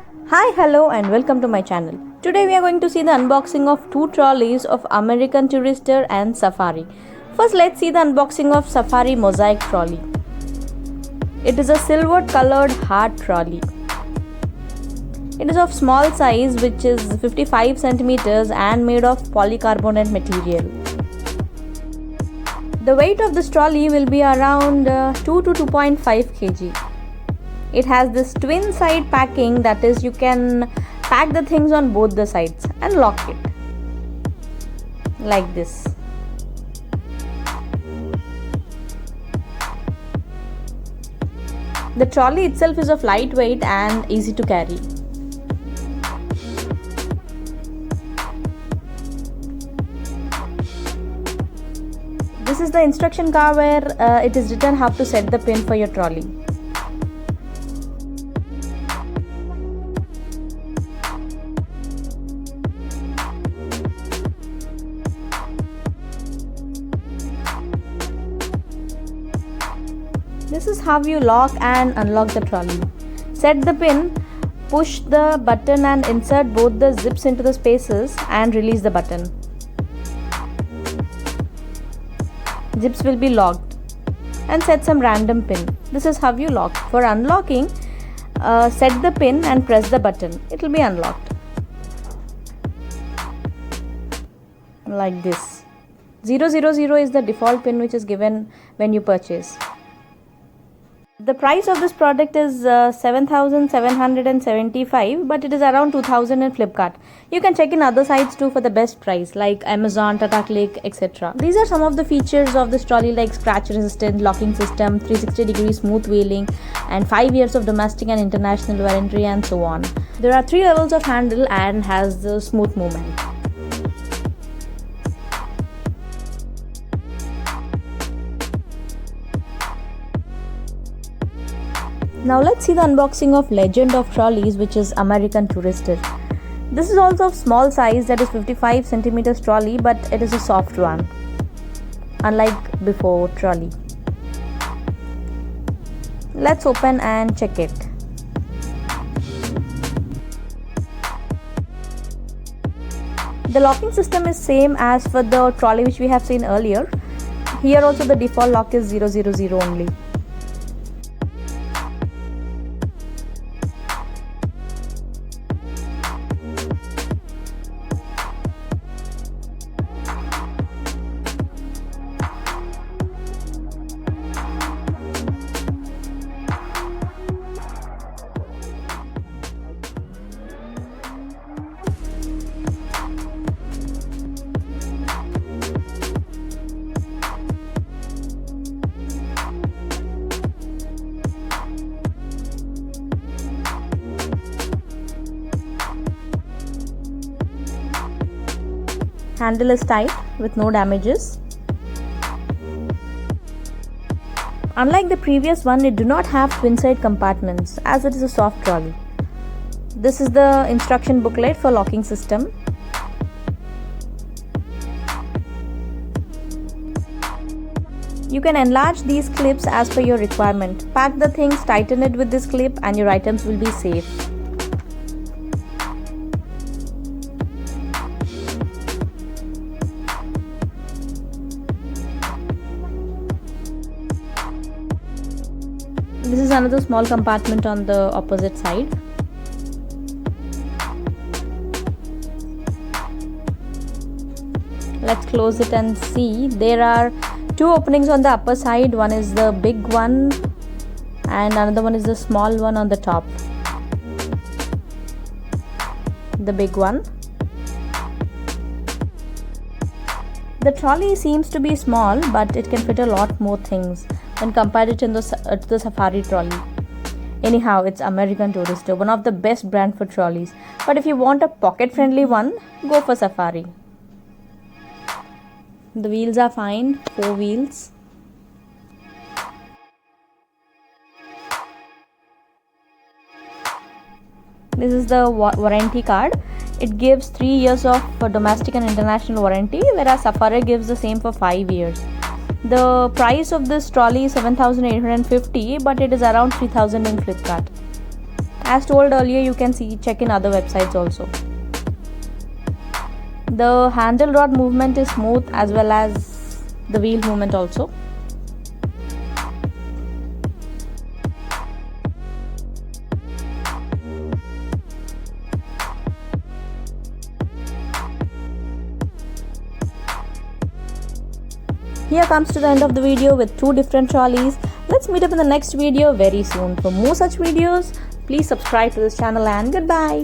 Hi, hello, and welcome to my channel. Today we are going to see the unboxing of two trolleys of American Tourister and Safari. First, let's see the unboxing of Safari Mosaic trolley. It is a silver colored heart trolley. It is of small size, which is 55 centimeters and made of polycarbonate material. The weight of this trolley will be around 2 to 2.5 kg. It has this twin side packing, that is, you can pack the things on both the sides and lock it like this. The trolley itself is of lightweight and easy to carry. This is the instruction card where it is written how to set the pin for your trolley. This is how you lock and unlock the trolley. Set the pin, push the button and insert both the zips into the spaces and release the button. Zips will be locked and set some random pin. This is how you lock. For unlocking, set the pin and press the button. It will be unlocked like this. 000 is the default pin which is given when you purchase. The price of this product is 7,775, but it is around 2,000 in Flipkart. You can check in other sites too for the best price like Amazon, Tata Click, etc. These are some of the features of this trolley like scratch resistant, locking system, 360-degree smooth wheeling, and 5 years of domestic and international warranty, and so on. There are 3 levels of handle and has the smooth movement. Now let's see the unboxing of Legend of Trolleys, which is American Tourister. This is also of small size, that is 55 centimeters trolley, but it is a soft one, unlike before trolley. Let's open and check it. The locking system is same as for the trolley which we have seen earlier. Here also the default lock is 000 only. Handle is tight with no damages. Unlike the previous one, it do not have twin side compartments as it is a soft trolley. This is the instruction booklet for locking system. You can enlarge these clips as per your requirement. Pack the things, tighten it with this clip, and your items will be safe. This is another small compartment on the opposite side. Let's close it and see. There are 2 openings on the upper side. One is the big one and another one is the small one on the top. The big one. The trolley seems to be small, but it can fit a lot more things when compared to the Safari trolley. Anyhow, it's American Tourister, one of the best brand for trolleys. But if you want a pocket-friendly one, go for Safari. The wheels are fine, 4 wheels. This is the warranty card. It gives 3 years of domestic and international warranty, whereas Safari gives the same for 5 years. The price of this trolley is 7,850, but it is around 3,000 in Flipkart. As told earlier, you can see check in other websites also. The handle rod movement is smooth as well as the wheel movement also. Here comes to the end of the video with 2 different trolleys. Let's meet up in the next video very soon. For more such videos, please subscribe to this channel and goodbye.